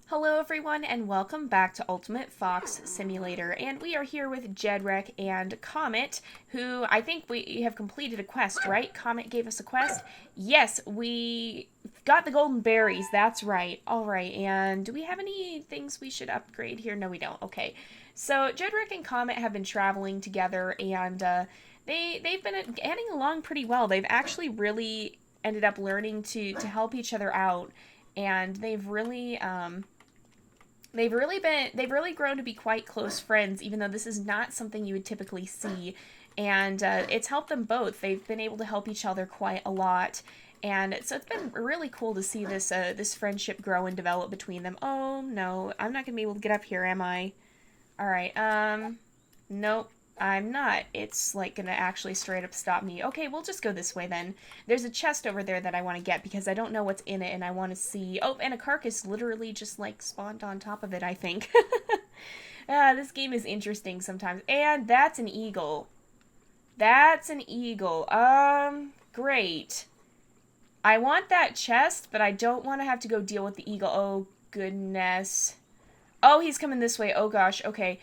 Hello everyone and welcome back to Ultimate Fox Simulator, and we are here with Jedrek and Comet, who I think we have completed a quest, right? Comet gave us a quest? Yes, we got the golden berries, that's right. Alright, and do we have any things we should upgrade here? No, we don't. Okay. So Jedrek and Comet have been traveling together, and they've been getting along pretty well. They've actually really ended up learning to help each other out, and they've really grown to be quite close friends, even though this is not something you would typically see. And it's helped them both. They've been able to help each other quite a lot. And so it's been really cool to see this friendship grow and develop between them. Oh, no. I'm not going to be able to get up here, am I? Alright, nope. I'm not. It's, like, gonna actually straight up stop me. Okay, we'll just go this way, then. There's a chest over there that I want to get, because I don't know what's in it, and I want to see... Oh, and a carcass literally just, like, spawned on top of it, I think. This game is interesting sometimes. And that's an eagle. That's an eagle. Great. I want that chest, but I don't want to have to go deal with the eagle. Oh, goodness. Oh, he's coming this way. Oh, gosh. Okay.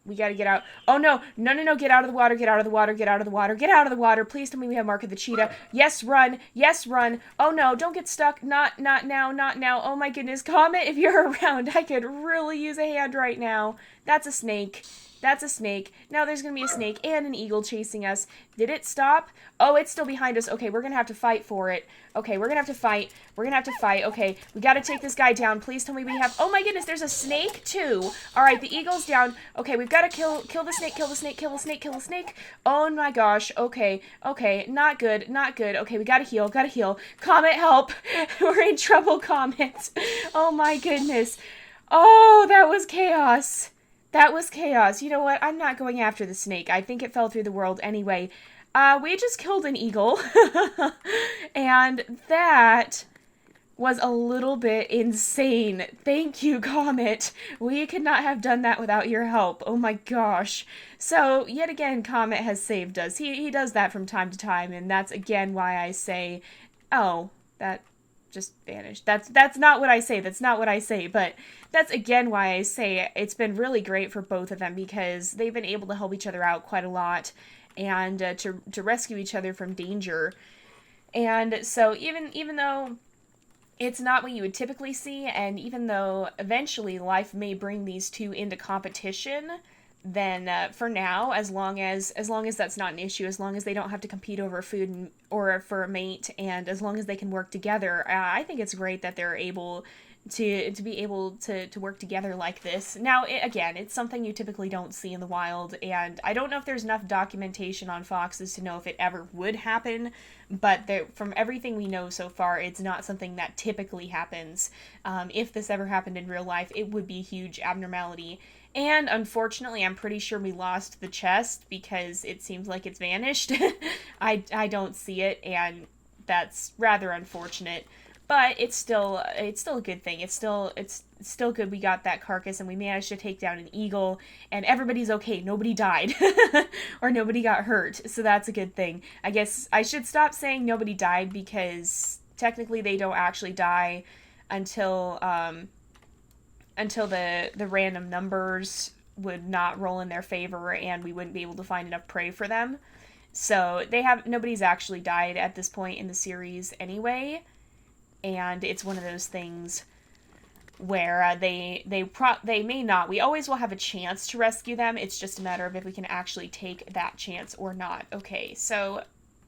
We gotta get out. Oh, no. No, no, no. Get out of the water. Get out of the water. Get out of the water. Get out of the water. Please tell me we have Mark of the Cheetah. Yes, run. Yes, run. Oh, no. Don't get stuck. Not now. Not now. Oh, my goodness. Comet, if you're around, I could really use a hand right now. That's a snake. That's a snake. Now there's gonna be a snake and an eagle chasing us. Did it stop? Oh, it's still behind us. Okay, we're gonna have to fight for it. Okay, we're gonna have to fight. We're gonna have to fight. Okay, we gotta take this guy down. Please tell me we have... Oh my goodness, there's a snake too. Alright, the eagle's down. Okay, we've gotta kill the snake, kill the snake, kill the snake, kill the snake. Oh my gosh. Okay, okay, not good, not good. Okay, we gotta heal, gotta heal. Comet, help. We're in trouble, Comet. Oh my goodness. Oh, that was chaos. That was chaos. You know what? I'm not going after the snake. I think it fell through the world anyway. We just killed an eagle. And that was a little bit insane. Thank you, Comet. We could not have done that without your help. Oh my gosh. So, yet again, Comet has saved us. He does that from time to time, and that's again why I say, oh, that just vanished. That's not what I say. That's not what I say. But that's again why I say it's been really great for both of them, because they've been able to help each other out quite a lot, and to rescue each other from danger. And so even though it's not what you would typically see, and even though eventually life may bring these two into competition, then for now, as long as that's not an issue, as long as they don't have to compete over food or for a mate, and as long as they can work together, I think it's great that they're able to be able to work together like this. Now, again, it's something you typically don't see in the wild, and I don't know if there's enough documentation on foxes to know if it ever would happen, but from everything we know so far, it's not something that typically happens. If this ever happened in real life, it would be a huge abnormality. And unfortunately, I'm pretty sure we lost the chest because it seems like it's vanished. I don't see it, and that's rather unfortunate. But it's still a good thing. It's still good we got that carcass and we managed to take down an eagle, and everybody's okay. Nobody died or nobody got hurt. So that's a good thing. I guess I should stop saying nobody died, because technically they don't actually die until the random numbers would not roll in their favor and we wouldn't be able to find enough prey for them. So nobody's actually died at this point in the series anyway. And it's one of those things where they may not. We always will have a chance to rescue them. It's just a matter of if we can actually take that chance or not. Okay, so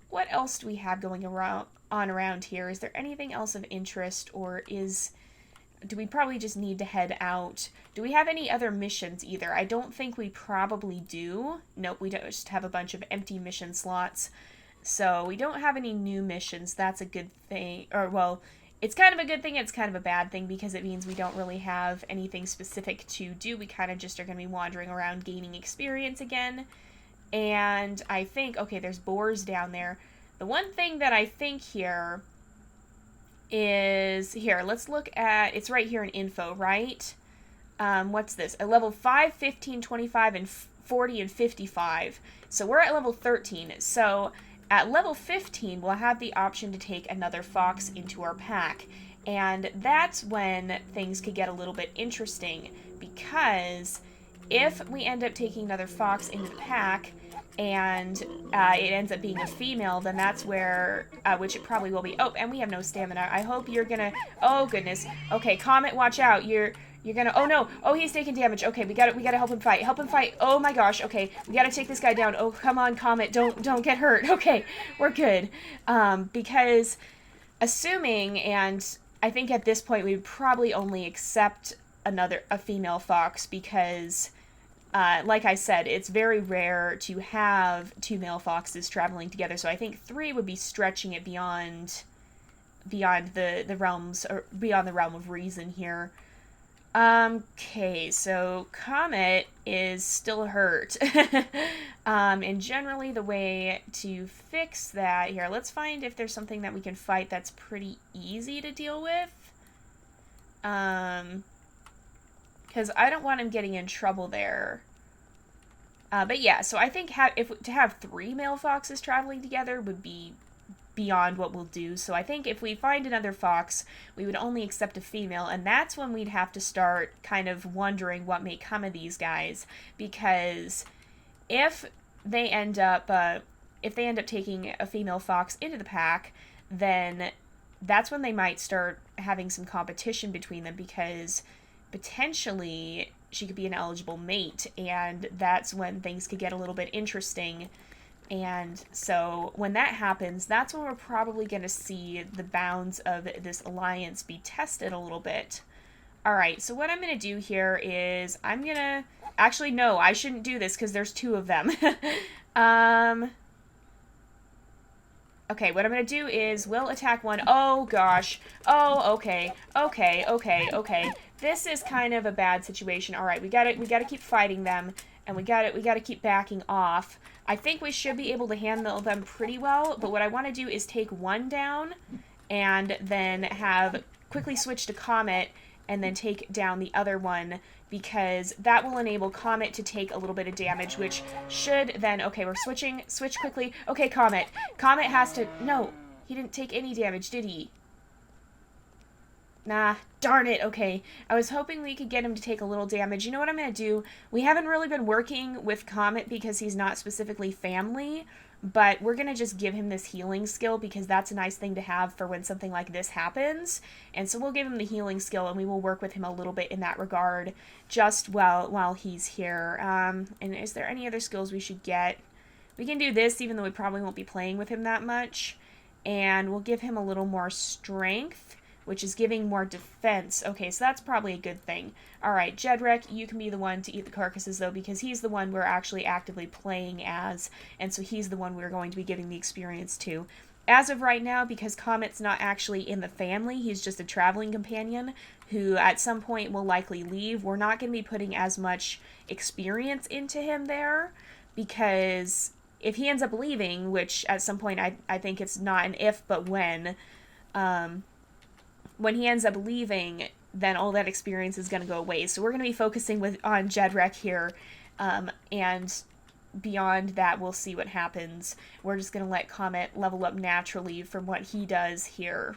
what else do we have going around here? Is there anything else of interest, or do we probably just need to head out? Do we have any other missions either? I don't think we probably do. Nope, we don't. Just have a bunch of empty mission slots. So we don't have any new missions. That's a good thing. Or, well, it's kind of a good thing, it's kind of a bad thing, because it means we don't really have anything specific to do. We kind of just are going to be wandering around gaining experience again. And I think, okay, there's boars down there. The one thing that I think here is, here, let's look at, it's right here in info, right? What's this? A level 5, 15, 25, and 40, and 55. So we're at level 13. So at level 15, we'll have the option to take another fox into our pack. And that's when things could get a little bit interesting, because if we end up taking another fox into the pack and it ends up being a female, then that's where, which it probably will be. Oh, and we have no stamina. I hope you're gonna, oh goodness. Okay, Comet, watch out. You're gonna, oh no, oh, he's taking damage. Okay, we gotta help him fight. Oh my gosh, okay, we gotta take this guy down. Oh, come on, Comet, don't get hurt. Okay, we're good. Because assuming, and I think at this point we would probably only accept a female fox, because like I said, it's very rare to have two male foxes traveling together, so I think 3 would be stretching it beyond the realms, or beyond the realm of reason here. Okay, so Comet is still hurt. And generally the way to fix that here, let's find if there's something that we can fight that's pretty easy to deal with. Because I don't want him getting in trouble there. But yeah, so I think to have 3 male foxes traveling together would be beyond what we'll do. So I think if we find another fox, we would only accept a female, and that's when we'd have to start kind of wondering what may come of these guys, because if they end up taking a female fox into the pack, then that's when they might start having some competition between them, because potentially she could be an eligible mate, and that's when things could get a little bit interesting. And so when that happens, that's when we're probably going to see the bounds of this alliance be tested a little bit. Alright, so what I'm going to do here is I'm going to... Actually, no, I shouldn't do this because there's 2 of them. Okay, what I'm going to do is we'll attack one. Oh, gosh. Oh, okay. This is kind of a bad situation. Alright, we gotta keep fighting them, and we gotta keep backing off. I think we should be able to handle them pretty well, but what I want to do is take one down and then quickly switch to Comet and then take down the other one, because that will enable Comet to take a little bit of damage, which should then... Okay, we're switch quickly. Okay, Comet has to... No, he didn't take any damage, did he? Nah, darn it. Okay, I was hoping we could get him to take a little damage. You know what I'm going to do? We haven't really been working with Comet because he's not specifically family, but we're going to just give him this healing skill, because that's a nice thing to have for when something like this happens. And so we'll give him the healing skill, and we will work with him a little bit in that regard just while he's here. And is there any other skills we should get? We can do this, even though we probably won't be playing with him that much. And we'll give him a little more strength, which is giving more defense. Okay, so that's probably a good thing. Alright, Jedrek, you can be the one to eat the carcasses, though, because he's the one we're actually actively playing as, and so he's the one we're going to be giving the experience to. As of right now, because Comet's not actually in the family, he's just a traveling companion who at some point will likely leave, we're not going to be putting as much experience into him there, because if he ends up leaving, which at some point I think it's not an if but when he ends up leaving, then all that experience is going to go away. So we're going to be focusing on Jedrek here, and beyond that, we'll see what happens. We're just going to let Comet level up naturally from what he does here.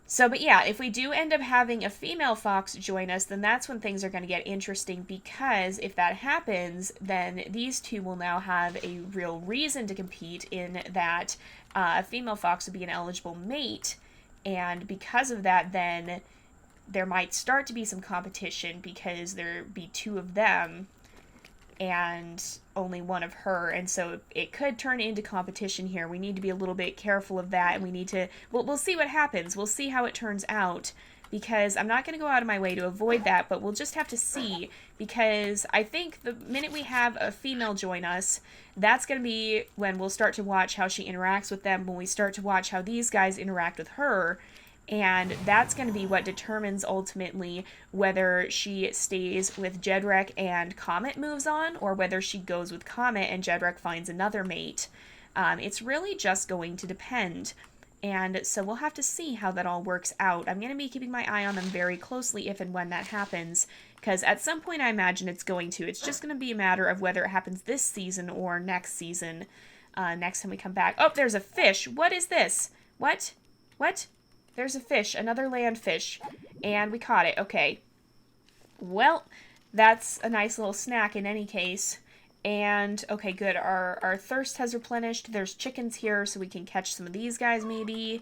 So, but yeah, if we do end up having a female fox join us, then that's when things are going to get interesting, because if that happens, then these 2 will now have a real reason to compete, in that a female fox would be an eligible mate. And because of that, then there might start to be some competition, because there be 2 of them and only 1 of her, and so it could turn into competition here. We need to be a little bit careful of that, and we need to... We'll see what happens. We'll see how it turns out, because I'm not going to go out of my way to avoid that, but we'll just have to see, because I think the minute we have a female join us, that's going to be when we'll start to watch how she interacts with them, when we start to watch how these guys interact with her, and that's going to be what determines ultimately whether she stays with Jedrek and Comet moves on, or whether she goes with Comet and Jedrek finds another mate. It's really just going to depend. And so we'll have to see how that all works out. I'm going to be keeping my eye on them very closely if and when that happens, because at some point I imagine it's going to. It's just going to be a matter of whether it happens this season or next season, next time we come back. Oh, there's a fish. What is this? What? there's a fish, another land fish, and we caught it. Okay. Well, that's a nice little snack in any case. And, okay, good. Our thirst has replenished. There's chickens here, so we can catch some of these guys, maybe.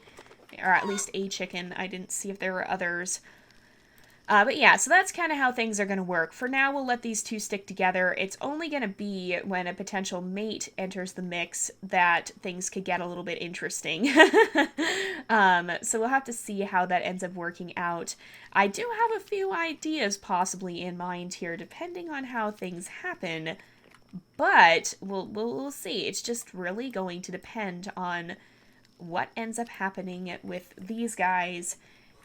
Or at least a chicken. I didn't see if there were others. But yeah, so that's kind of how things are going to work. For now, we'll let these two stick together. It's only going to be when a potential mate enters the mix that things could get a little bit interesting. So we'll have to see how that ends up working out. I do have a few ideas possibly in mind here, depending on how things happen. But we'll see. It's just really going to depend on what ends up happening with these guys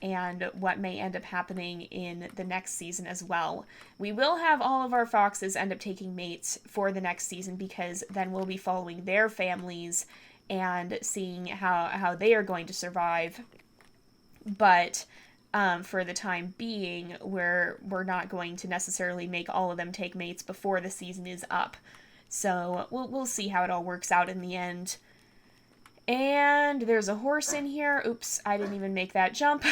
and what may end up happening in the next season as well. We will have all of our foxes end up taking mates for the next season, because then we'll be following their families and seeing how they are going to survive. But for the time being, we're not going to necessarily make all of them take mates before the season is up. So we'll see how it all works out in the end. And there's a horse in here. Oops, I didn't even make that jump.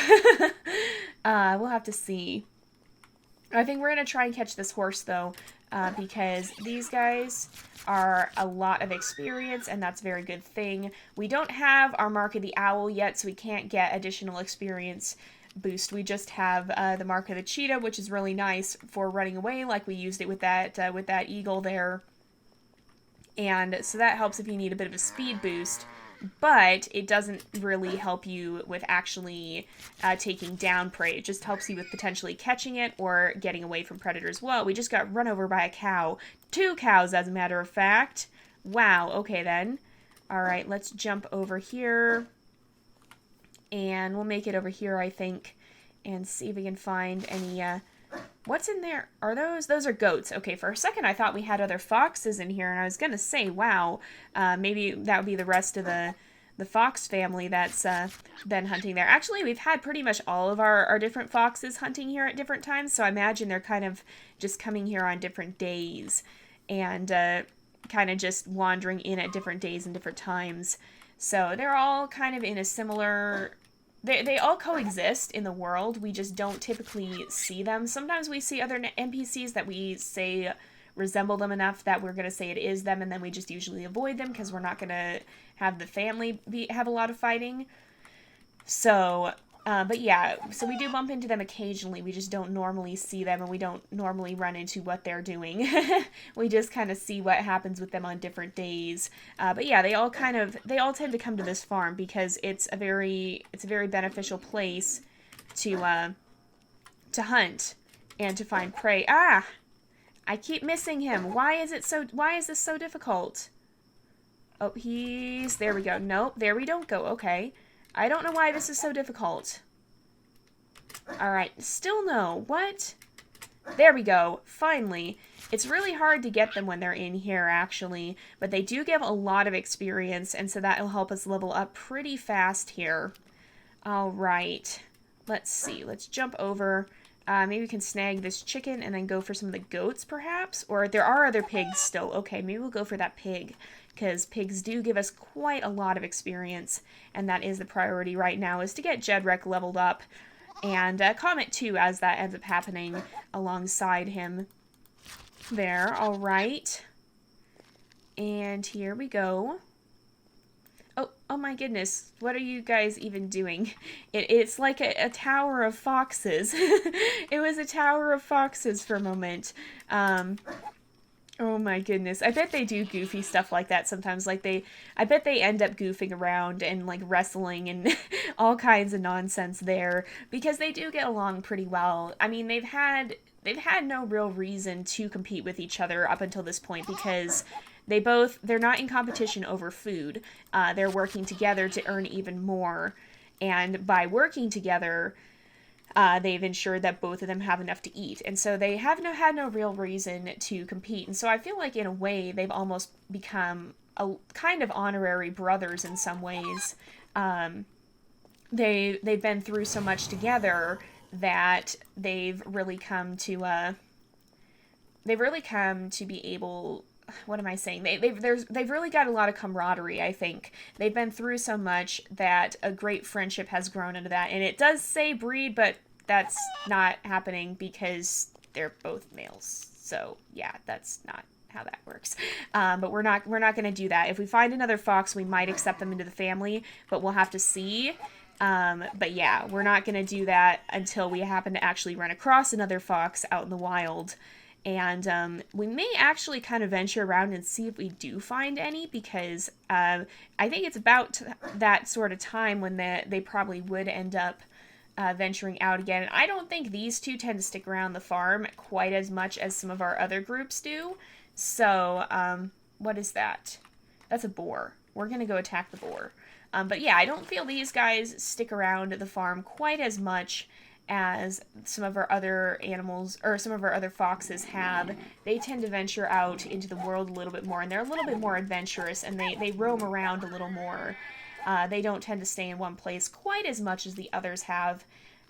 We'll have to see. I think we're going to try and catch this horse, though, because these guys are a lot of experience, and that's a very good thing. We don't have our Mark of the Owl yet, so we can't get additional experience boost. We just have the Mark of the Cheetah, which is really nice for running away, like we used it with that eagle there. And so that helps if you need a bit of a speed boost. But it doesn't really help you with actually taking down prey. It just helps you with potentially catching it or getting away from predators. Whoa, we just got run over by a cow. 2 cows, as a matter of fact. Wow, okay then. Alright, let's jump over here. And we'll make it over here, I think. And see if we can find any... What's in there? Are those? Those are goats. Okay, for a second I thought we had other foxes in here, and I was going to say, wow, maybe that would be the rest of the fox family that's been hunting there. Actually, we've had pretty much all of our different foxes hunting here at different times, so I imagine they're kind of just coming here on different days and kind of just wandering in at different days and different times. So they're all kind of in a similar... They all coexist in the world. We just don't typically see them. Sometimes we see other NPCs that we say resemble them enough that we're going to say it is them, and then we just usually avoid them because we're not going to have the family have a lot of fighting. So, but yeah, so we do bump into them occasionally. We just don't normally see them, and we don't normally run into what they're doing. We just kind of see what happens with them on different days. But yeah, they all tend to come to this farm because it's a very beneficial place to hunt and to find prey. Ah! I keep missing him. Why is this so difficult? Oh, there we go. Nope, there we don't go. Okay. I don't know why this is so difficult. Alright, still no. What? There we go. Finally. It's really hard to get them when they're in here, actually, but they do give a lot of experience, and so that will help us level up pretty fast here. Alright. Let's see. Let's jump over. Maybe we can snag this chicken and then go for some of the goats, perhaps? Or there are other pigs still. Okay, maybe we'll go for that pig, because pigs do give us quite a lot of experience, and that is the priority right now, is to get Jedrek leveled up, and Comet too, as that ends up happening alongside him. There, alright. And here we go. Oh my goodness, what are you guys even doing? It's like a tower of foxes. It was a tower of foxes for a moment. Oh my goodness. I bet they do goofy stuff like that sometimes. I bet they end up goofing around and like wrestling and all kinds of nonsense there, because they do get along pretty well. I mean, they've had no real reason to compete with each other up until this point, because they're not in competition over food. They're working together to earn even more. And by working together, they've ensured that both of them have enough to eat. And so they had no real reason to compete. And so I feel like in a way they've almost become a kind of honorary brothers in some ways. They've been through so much together that they've really come to be able what am I saying? They've really got a lot of camaraderie, I think. They've been through so much that a great friendship has grown into that. And it does say breed, but that's not happening because they're both males. So, yeah, that's not how that works. But we're not going to do that. If we find another fox, we might accept them into the family, but we'll have to see. But yeah, we're not going to do that until we happen to actually run across another fox out in the wild. And we may actually kind of venture around and see if we do find any, because I think it's about that sort of time when they probably would end up venturing out again. And I don't think these two tend to stick around the farm quite as much as some of our other groups do. So, what is that? That's a boar. We're going to go attack the boar. But yeah, I don't feel these guys stick around the farm quite as much as some of our other animals, or some of our other foxes have. They tend to venture out into the world a little bit more, and they're a little bit more adventurous, and they roam around a little more. They don't tend to stay in one place quite as much as the others have,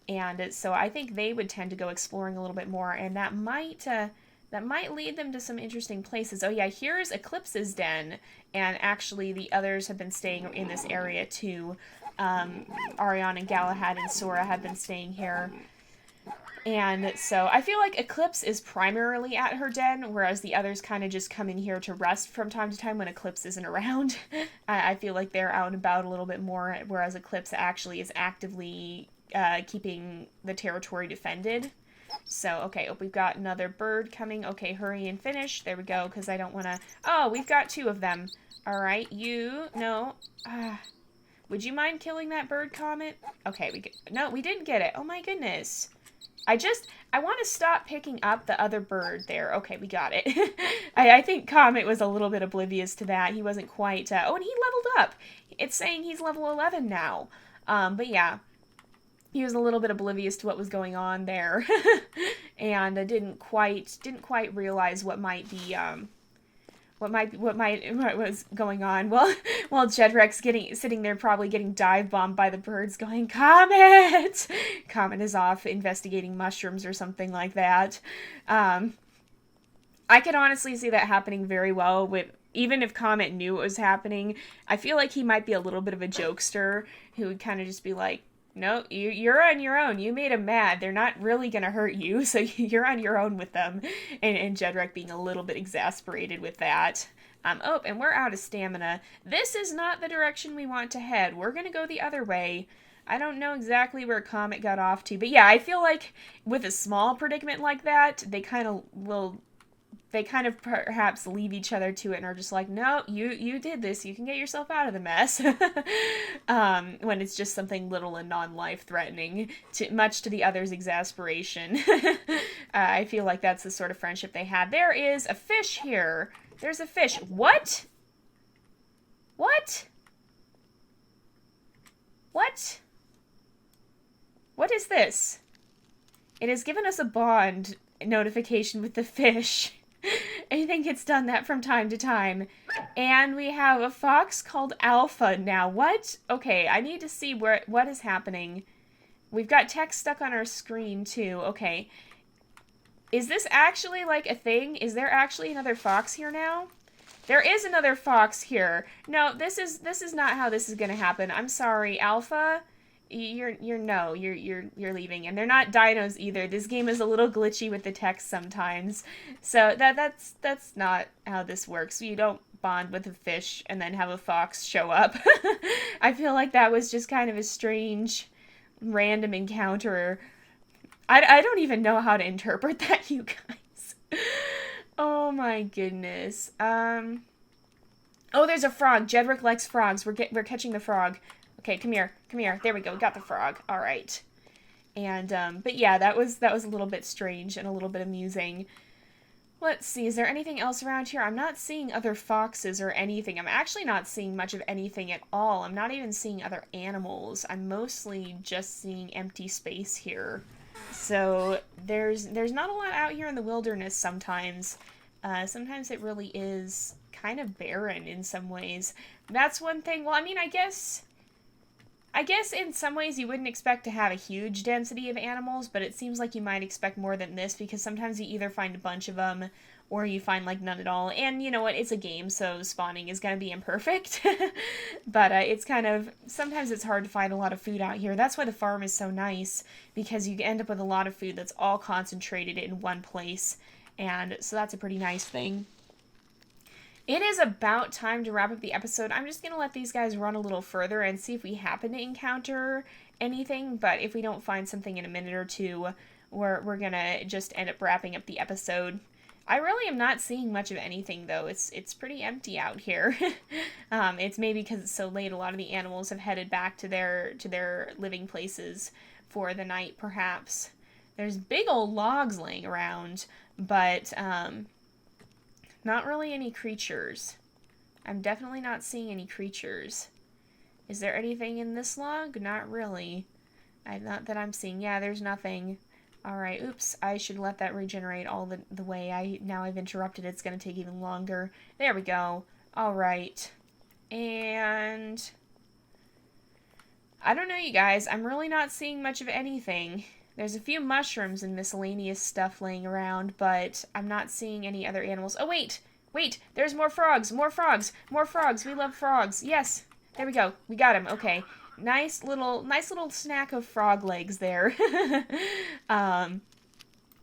and so I think they would tend to go exploring a little bit more, and that might lead them to some interesting places. Oh yeah, here's Eclipse's den, and actually the others have been staying in this area too. Ariane and Galahad and Sora have been staying here. And so I feel like Eclipse is primarily at her den, whereas the others kind of just come in here to rest from time to time when Eclipse isn't around. I feel like they're out and about a little bit more, whereas Eclipse actually is actively keeping the territory defended. So, okay, we've got another bird coming. Okay, hurry and finish. There we go, because I don't want to... Oh, we've got two of them. All right, no. Would you mind killing that bird, Comet? Okay, no, we didn't get it. Oh my goodness. I want to stop picking up the other bird there. Okay, we got it. I think Comet was a little bit oblivious to that. He wasn't quite... oh, and he leveled up. It's saying he's level 11 now. But yeah, he was a little bit oblivious to what was going on there. And didn't quite realize what might be... what was going on. Well, while Jedrek's sitting there probably getting dive bombed by the birds going, Comet! Comet is off investigating mushrooms or something like that. I could honestly see that happening very well even if Comet knew it was happening. I feel like he might be a little bit of a jokester who would kind of just be like, no, you're on your own. You made them mad. They're not really going to hurt you, so you're on your own with them. And Jedrek being a little bit exasperated with that. Oh, and we're out of stamina. This is not the direction we want to head. We're going to go the other way. I don't know exactly where Comet got off to, but yeah, I feel like with a small predicament like that, they kind of perhaps leave each other to it and are just like, no, you did this. You can get yourself out of the mess. When it's just something little and non-life threatening, much to the other's exasperation. I feel like that's the sort of friendship they had. There is a fish here. There's a fish. What? What? What? What is this? It has given us a bond notification with the fish. I think it's done that from time to time. And we have a fox called Alpha now. What? Okay, I need to see what is happening. We've got text stuck on our screen, too. Okay. Is this actually, like, a thing? Is there actually another fox here now? There is another fox here. No, this is not how this is gonna happen. I'm sorry, Alpha. You're leaving, and they're not dinos either. This game is a little glitchy with the text sometimes, so that's not how this works. You don't bond with a fish and then have a fox show up. I feel like that was just kind of a strange, random encounter. I don't even know how to interpret that, you guys. Oh my goodness. Oh, there's a frog. Jedrek likes frogs. We're catching the frog. Okay, come here. There we go. We got the frog. All right. And, but yeah, that was a little bit strange and a little bit amusing. Let's see. Is there anything else around here? I'm not seeing other foxes or anything. I'm actually not seeing much of anything at all. I'm not even seeing other animals. I'm mostly just seeing empty space here. So there's not a lot out here in the wilderness sometimes. Sometimes it really is kind of barren in some ways. That's one thing. Well, I mean, I guess I guess in some ways you wouldn't expect to have a huge density of animals, but it seems like you might expect more than this because sometimes you either find a bunch of them or you find like none at all. And you know what? It's a game, so spawning is going to be imperfect. But it's kind of, sometimes it's hard to find a lot of food out here. That's why the farm is so nice, because you end up with a lot of food that's all concentrated in one place. And so that's a pretty nice thing. It is about time to wrap up the episode. I'm just going to let these guys run a little further and see if we happen to encounter anything. But if we don't find something in a minute or two, we're going to just end up wrapping up the episode. I really am not seeing much of anything, though. It's pretty empty out here. It's maybe because it's so late. A lot of the animals have headed back to their living places for the night, perhaps. There's big old logs laying around, but not really any creatures. I'm definitely not seeing any creatures. Is there anything in this log? Not really. Not that I'm seeing. Yeah, there's nothing. Alright, oops. I should let that regenerate all the way. Now I've interrupted. It's going to take even longer. There we go. Alright. And I don't know, you guys. I'm really not seeing much of anything. There's a few mushrooms and miscellaneous stuff laying around, but I'm not seeing any other animals. Oh, wait! Wait! There's more frogs! More frogs! More frogs! We love frogs! Yes! There we go. We got him. Okay. Nice little snack of frog legs there. I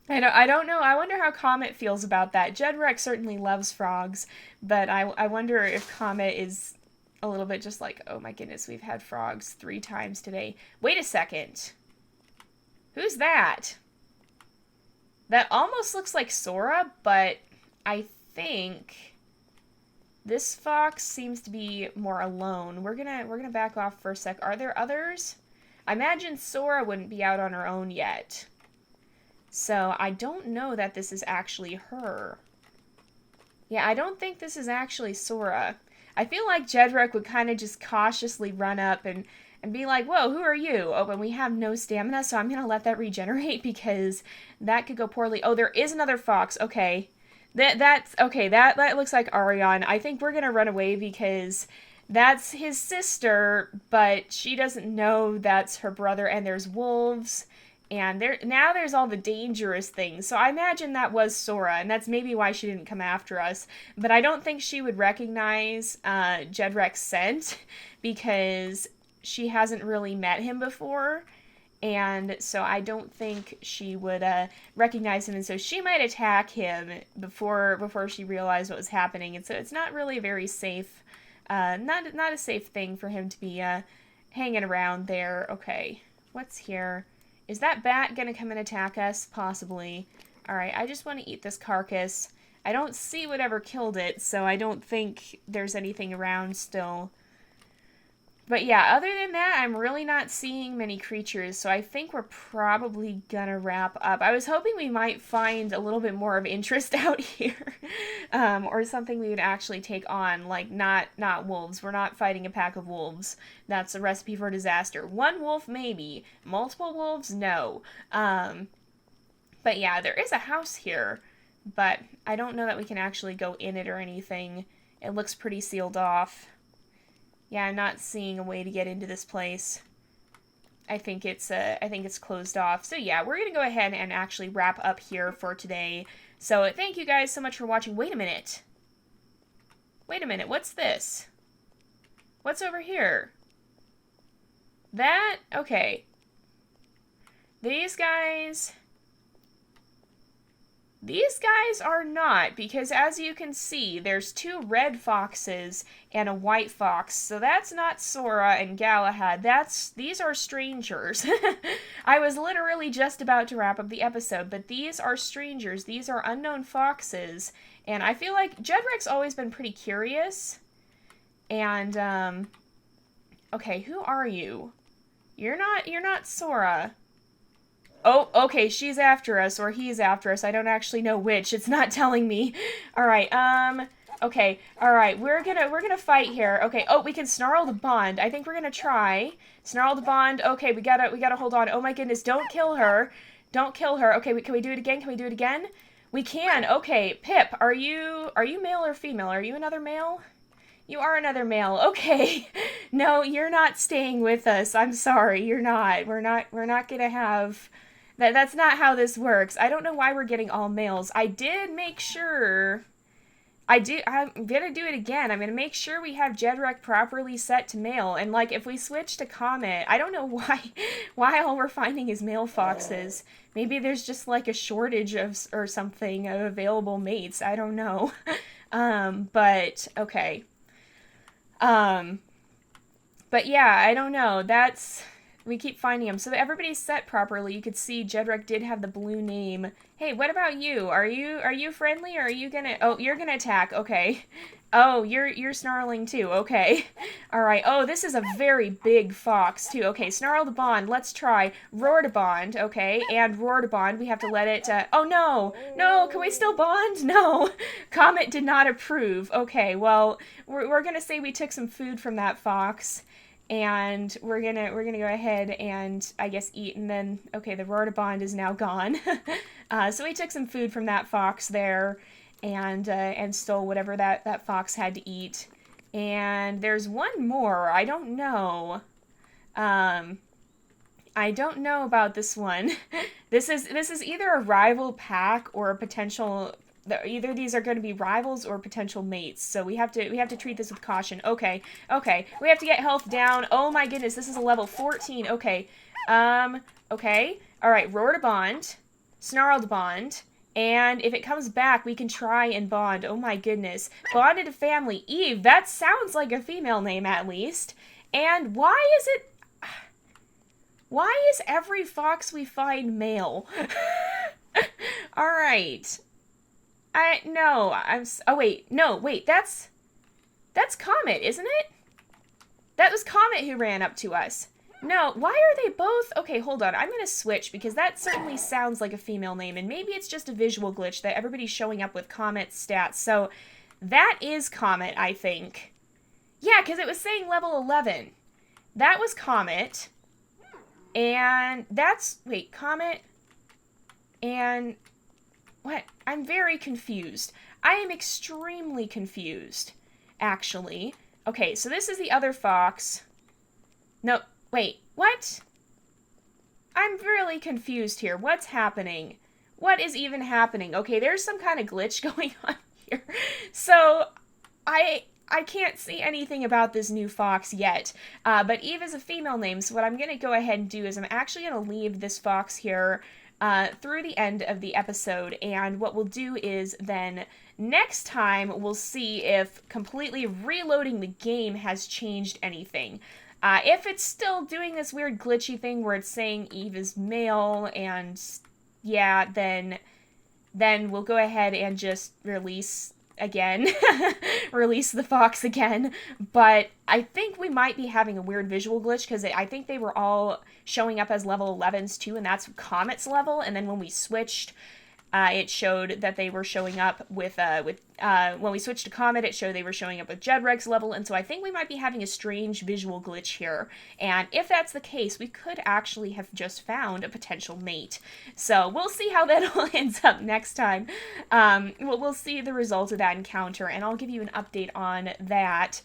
don't know. I wonder how Comet feels about that. Jedrek certainly loves frogs, but I wonder if Comet is a little bit just like, oh my goodness, we've had frogs 3 times today. Wait a second. Who's that? That almost looks like Sora, but I think this fox seems to be more alone. We're gonna back off for a sec. Are there others? I imagine Sora wouldn't be out on her own yet. So I don't know that this is actually her. Yeah, I don't think this is actually Sora. I feel like Jedrek would kind of just cautiously run up and be like, whoa, who are you? Oh, and we have no stamina, so I'm going to let that regenerate because that could go poorly. Oh, there is another fox. Okay. That's okay, that looks like Arion. I think we're going to run away because that's his sister, but she doesn't know that's her brother, and there's wolves, and now there's all the dangerous things. So I imagine that was Sora, and that's maybe why she didn't come after us. But I don't think she would recognize Jedrek's scent because she hasn't really met him before, and so I don't think she would recognize him, and so she might attack him before she realized what was happening, and so it's not really a very safe, not a safe thing for him to be hanging around there. Okay, what's here? Is that bat gonna come and attack us? Possibly. Alright, I just want to eat this carcass. I don't see whatever killed it, so I don't think there's anything around still. But yeah, other than that, I'm really not seeing many creatures, so I think we're probably gonna wrap up. I was hoping we might find a little bit more of interest out here, or something we would actually take on, like not wolves. We're not fighting a pack of wolves. That's a recipe for disaster. 1 wolf, maybe. Multiple wolves, no. But yeah, there is a house here, but I don't know that we can actually go in it or anything. It looks pretty sealed off. Yeah, I'm not seeing a way to get into this place. I think it's closed off. So yeah, we're gonna go ahead and actually wrap up here for today. So thank you guys so much for watching. Wait a minute. Wait a minute, what's this? What's over here? That, okay. These guys are not, because as you can see, there's 2 red foxes and a white fox. So that's not Sora and Galahad. These are strangers. I was literally just about to wrap up the episode, but these are strangers. These are unknown foxes. And I feel like Jedrek's always been pretty curious. And, okay, who are you? You're not Sora. Oh, okay, she's after us, or he's after us. I don't actually know which. It's not telling me. Alright, okay, alright, we're gonna fight here. Okay, oh, we can snarl the bond. I think we're gonna try. Snarl the bond. Okay, we gotta hold on. Oh my goodness, don't kill her. Don't kill her. Okay, can we do it again? Can we do it again? We can. Okay, Pip, are you male or female? Are you another male? You are another male. Okay. No, you're not staying with us. I'm sorry. You're not. We're not gonna have that's not how this works. I don't know why we're getting all males. I did make sure I'm gonna do it again. I'm gonna make sure we have Jedrek properly set to male. And like, if we switch to Comet, I don't know why all we're finding is male foxes. Maybe there's just like a shortage of or something of available mates. I don't know. But okay. Um, but yeah, I don't know. We keep finding them. So that everybody's set properly. You could see Jedrek did have the blue name. Hey, what about you? Are you friendly or are you gonna... Oh, you're gonna attack. Okay. Oh, you're snarling too. Okay. All right. Oh, this is a very big fox too. Okay, snarl to bond. Let's try. Roar to bond. Okay, and roar to bond. We have to let it... Oh, no. No, can we still bond? No. Comet did not approve. Okay, well, we're gonna say we took some food from that fox. And we're gonna go ahead and I guess eat, and then okay, the roar to bond is now gone. So we took some food from that fox there, and stole whatever that fox had to eat. And there's one more. I don't know. I don't know about this one. This is either a rival pack or a potential. Either these are going to be rivals or potential mates, so we have to treat this with caution. Okay, we have to get health down. Oh my goodness, this is a level 14. Okay, okay, all right. Roar to bond, snarl to bond, and if it comes back, we can try and bond. Oh my goodness, bonded to family. Eve, that sounds like a female name at least. And why is every fox we find male? All right. Oh wait, that's Comet, isn't it? That was Comet who ran up to us. No, why are they both? Okay, hold on, I'm gonna switch because that certainly sounds like a female name, and maybe it's just a visual glitch that everybody's showing up with Comet's stats. So that is Comet, I think. Yeah, because it was saying level 11. That was Comet. And that's, wait, Comet and... What? I'm very confused. I am extremely confused, actually. Okay, so this is the other fox. No, wait, what? I'm really confused here. What's happening? What is even happening? Okay, there's some kind of glitch going on here. So, I can't see anything about this new fox yet, but Eve is a female name, so what I'm going to go ahead and do is I'm actually going to leave this fox here through the end of the episode, and what we'll do is then next time we'll see if completely reloading the game has changed anything. If it's still doing this weird glitchy thing where it's saying Eve is male, and yeah, then we'll go ahead and just release again, release the fox again. But I think we might be having a weird visual glitch because I think they were all showing up as level 11s too, and that's Comet's level. And then when we switched, it showed that they were showing up with when we switched to Comet, it showed they were showing up with Jedrek's level, and so I think we might be having a strange visual glitch here. And if that's the case, we could actually have just found a potential mate. So we'll see how that all ends up next time. We'll see the results of that encounter, and I'll give you an update on that.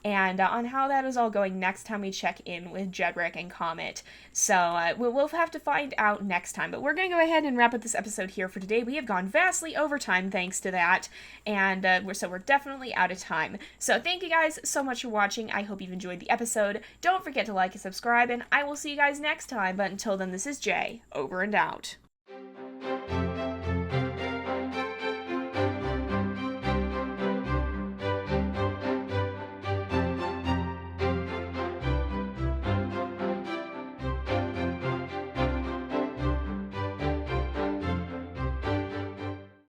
And on how that is all going next time we check in with Jedrek and Comet. So we'll have to find out next time. But we're going to go ahead and wrap up this episode here for today. We have gone vastly over time thanks to that. And we're definitely out of time. So thank you guys so much for watching. I hope you've enjoyed the episode. Don't forget to like and subscribe, and I will see you guys next time. But until then, this is Jay, over and out.